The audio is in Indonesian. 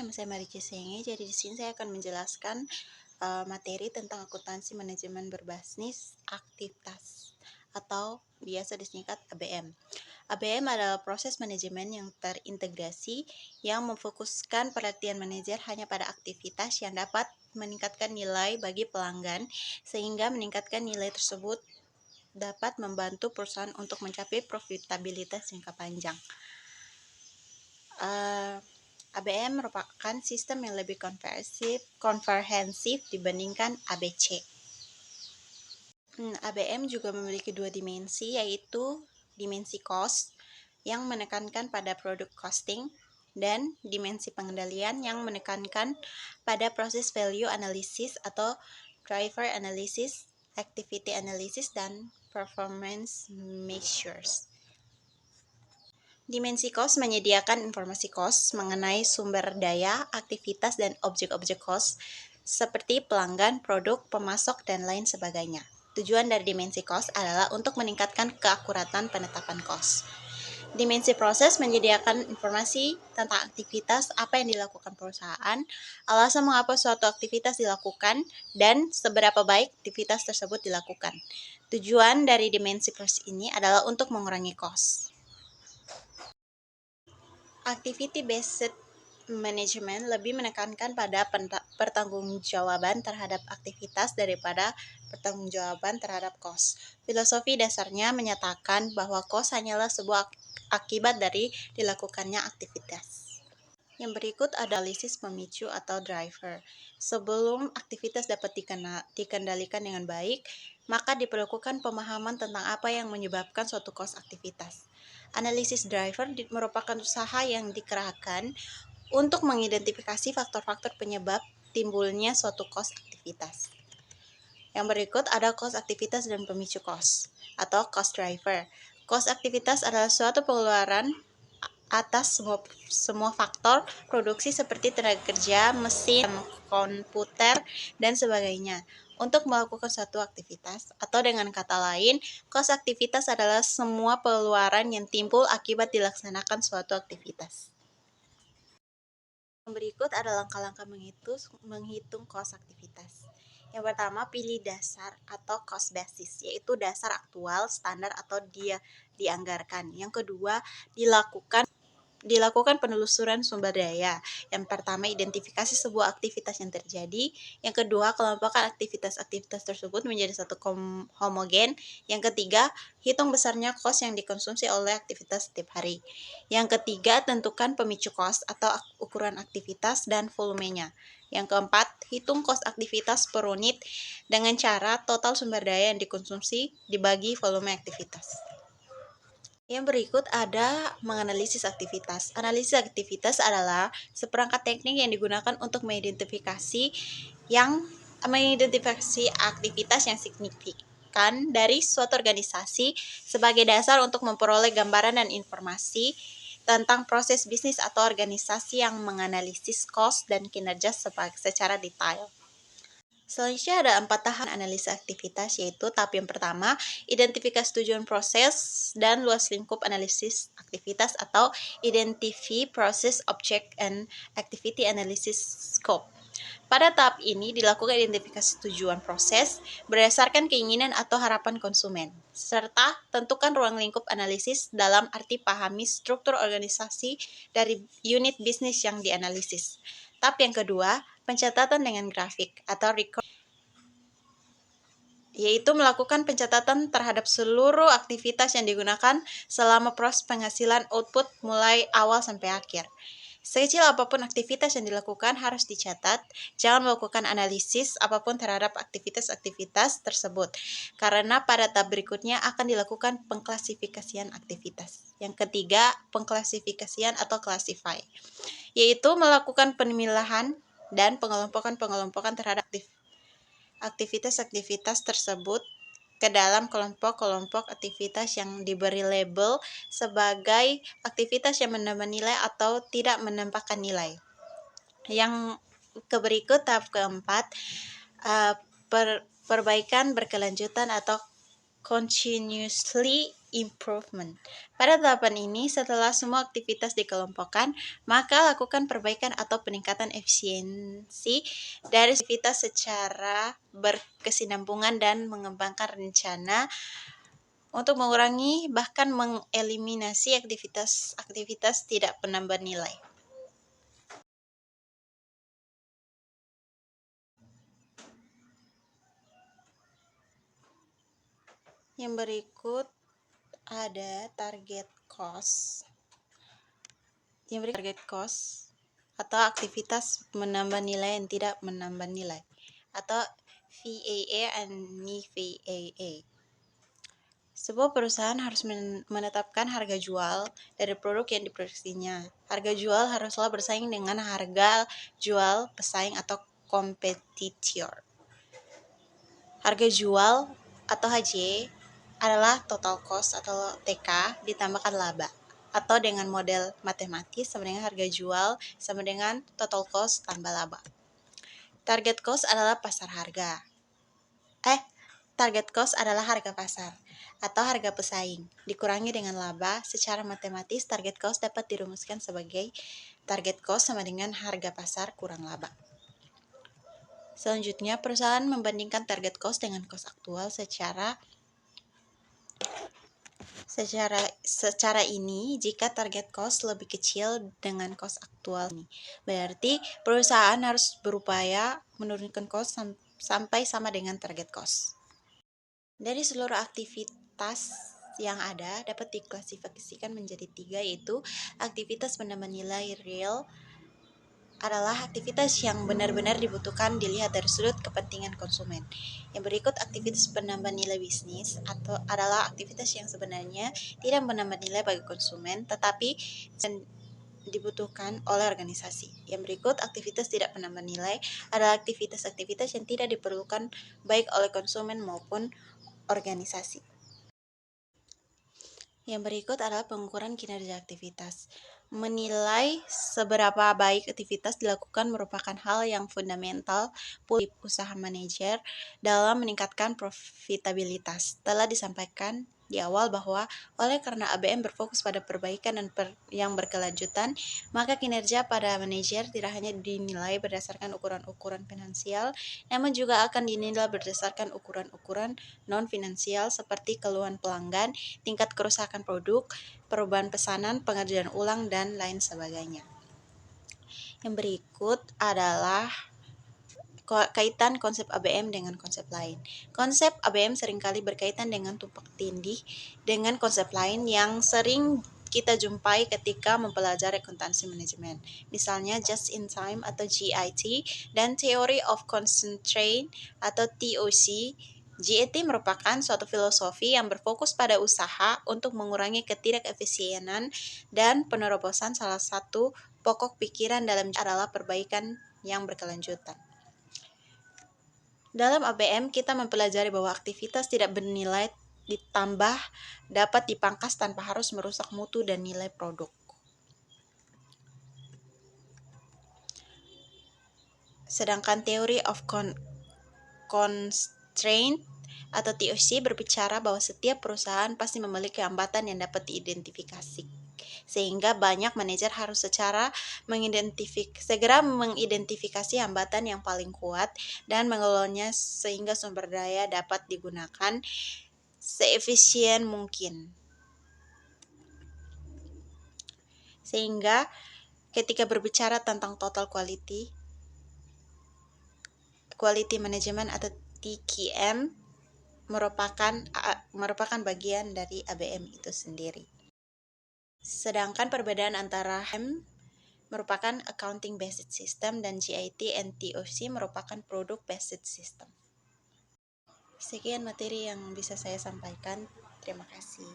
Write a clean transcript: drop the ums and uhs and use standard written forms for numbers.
nama saya Marici Senge. Jadi di sini saya akan menjelaskan materi tentang akuntansi manajemen berbasis aktivitas atau biasa disingkat ABM. ABM adalah proses manajemen yang terintegrasi yang memfokuskan perhatian manajer hanya pada aktivitas yang dapat meningkatkan nilai bagi pelanggan, sehingga meningkatkan nilai tersebut dapat membantu perusahaan untuk mencapai profitabilitas jangka panjang. ABM merupakan sistem yang lebih komprehensif dibandingkan ABC. ABM juga memiliki dua dimensi, yaitu dimensi cost yang menekankan pada product costing dan dimensi pengendalian yang menekankan pada proses value analysis atau driver analysis, activity analysis, dan performance measures. Dimensi cost menyediakan informasi cost mengenai sumber daya, aktivitas, dan objek-objek cost seperti pelanggan, produk, pemasok, dan lain sebagainya. Tujuan dari dimensi cost adalah untuk meningkatkan keakuratan penetapan cost. Dimensi proses menyediakan informasi tentang aktivitas, apa yang dilakukan perusahaan, alasan mengapa suatu aktivitas dilakukan, dan seberapa baik aktivitas tersebut dilakukan. Tujuan dari dimensi proses ini adalah untuk mengurangi cost. Activity-based management lebih menekankan pada pertanggungjawaban terhadap aktivitas daripada pertanggungjawaban terhadap cost. Filosofi dasarnya menyatakan bahwa cost hanyalah sebuah akibat dari dilakukannya aktivitas. Yang berikut ada analisis pemicu atau driver. Sebelum aktivitas dapat dikendalikan dengan baik, maka diperlukan pemahaman tentang apa yang menyebabkan suatu cost aktivitas. Analisis driver merupakan usaha yang dikerahkan untuk mengidentifikasi faktor-faktor penyebab timbulnya suatu cost aktivitas. Yang berikut ada cost aktivitas dan pemicu cost atau cost driver. Cost aktivitas adalah suatu pengeluaran atas semua faktor produksi seperti tenaga kerja, mesin, komputer, dan sebagainya untuk melakukan suatu aktivitas. Atau dengan kata lain, cost aktivitas adalah semua pengeluaran yang timbul akibat dilaksanakan suatu aktivitas. Yang berikut adalah langkah-langkah menghitung cost aktivitas. Yang pertama, pilih dasar atau cost basis, yaitu dasar aktual, standar, atau dia dianggarkan. Yang kedua, dilakukan penelusuran sumber daya. Yang pertama, identifikasi sebuah aktivitas yang terjadi. Yang kedua, kelompokkan aktivitas-aktivitas tersebut menjadi satu homogen. Yang ketiga, hitung besarnya cost yang dikonsumsi oleh aktivitas setiap hari. Yang ketiga, tentukan pemicu cost atau ukuran aktivitas dan volumenya. Yang keempat, hitung cost aktivitas per unit dengan cara total sumber daya yang dikonsumsi dibagi volume aktivitas. Yang berikut ada menganalisis aktivitas. Analisis aktivitas adalah seperangkat teknik yang digunakan untuk mengidentifikasi aktivitas yang signifikan dari suatu organisasi sebagai dasar untuk memperoleh gambaran dan informasi tentang proses bisnis atau organisasi yang menganalisis cost dan kinerja secara detail. Selanjutnya ada 4 tahap analisa aktivitas, yaitu tahap yang pertama, identifikasi tujuan proses dan luas lingkup analisis aktivitas atau Identify Process Object and Activity Analysis Scope. Pada tahap ini dilakukan identifikasi tujuan proses berdasarkan keinginan atau harapan konsumen, serta tentukan ruang lingkup analisis dalam arti pahami struktur organisasi dari unit bisnis yang dianalisis. Tahap yang kedua, pencatatan dengan grafik atau record, yaitu melakukan pencatatan terhadap seluruh aktivitas yang digunakan selama proses penghasilan output mulai awal sampai akhir. Sekecil apapun aktivitas yang dilakukan harus dicatat. Jangan melakukan analisis apapun terhadap aktivitas-aktivitas tersebut, karena pada tahap berikutnya akan dilakukan pengklasifikasian aktivitas. Yang ketiga, pengklasifikasian atau classify, yaitu melakukan pemilahan dan pengelompokan terhadap aktivitas-aktivitas tersebut ke dalam kelompok-kelompok aktivitas yang diberi label sebagai aktivitas yang menambah nilai atau tidak menambahkan nilai. Yang berikut tahap keempat, perbaikan berkelanjutan atau continuously improvement. Pada tahapan ini, setelah semua aktivitas dikelompokkan, maka lakukan perbaikan atau peningkatan efisiensi dari aktivitas secara berkesinambungan dan mengembangkan rencana untuk mengurangi bahkan mengeliminasi aktivitas tidak penambah nilai. Yang berikut ada target cost. Target cost atau aktivitas menambah nilai yang tidak menambah nilai, atau VAA and non-VAA. Sebuah perusahaan harus menetapkan harga jual dari produk yang diproduksinya. Harga jual haruslah bersaing dengan harga jual pesaing atau kompetitor. Harga jual atau HJ adalah total cost atau TK ditambahkan laba, atau dengan model matematis sama dengan harga jual sama dengan total cost tambah laba. Target cost adalah target cost adalah harga pasar atau harga pesaing dikurangi dengan laba. Secara matematis, target cost dapat dirumuskan sebagai target cost sama dengan harga pasar kurang laba. Selanjutnya, perusahaan membandingkan target cost dengan cost aktual secara ini, jika target cost lebih kecil dengan cost aktual ini, berarti perusahaan harus berupaya menurunkan cost sampai sama dengan target cost. Dari seluruh aktivitas yang ada dapat diklasifikasikan menjadi 3, yaitu aktivitas penambah nilai real adalah aktivitas yang benar-benar dibutuhkan dilihat dari sudut kepentingan konsumen. Yang berikut aktivitas penambah nilai bisnis adalah aktivitas yang sebenarnya tidak menambah nilai bagi konsumen tetapi dibutuhkan oleh organisasi. Yang berikut aktivitas tidak penambah nilai adalah aktivitas-aktivitas yang tidak diperlukan baik oleh konsumen maupun organisasi. Yang berikut adalah pengukuran kinerja aktivitas. Menilai seberapa baik aktivitas dilakukan merupakan hal yang fundamental bagi usaha manajer dalam meningkatkan profitabilitas. Telah disampaikan di awal bahwa oleh karena ABM berfokus pada perbaikan dan yang berkelanjutan, maka kinerja pada manajer tidak hanya dinilai berdasarkan ukuran-ukuran finansial, namun juga akan dinilai berdasarkan ukuran-ukuran non-finansial seperti keluhan pelanggan, tingkat kerusakan produk, perubahan pesanan, pengerjaan ulang, dan lain sebagainya. Yang berikut adalah kaitan konsep ABM dengan konsep lain. Konsep ABM seringkali berkaitan dengan tumpang tindih dengan konsep lain yang sering kita jumpai ketika mempelajari akuntansi manajemen. Misalnya just in time atau JIT dan Theory of Constraint atau TOC. JIT merupakan suatu filosofi yang berfokus pada usaha untuk mengurangi ketidakefisienan dan penerobosan. Salah satu pokok pikiran dalam adalah perbaikan yang berkelanjutan. Dalam ABM, kita mempelajari bahwa aktivitas tidak bernilai ditambah dapat dipangkas tanpa harus merusak mutu dan nilai produk. Sedangkan Theory of Constraint atau TOC berbicara bahwa setiap perusahaan pasti memiliki hambatan yang dapat diidentifikasi, sehingga banyak manajer harus segera mengidentifikasi hambatan yang paling kuat dan mengelolanya sehingga sumber daya dapat digunakan seefisien mungkin. Sehingga ketika berbicara tentang total quality management atau TQM merupakan bagian dari ABM itu sendiri. Sedangkan perbedaan antara merupakan accounting based system dan JIT and TOC merupakan product based system. Sekian materi yang bisa saya sampaikan. Terima kasih.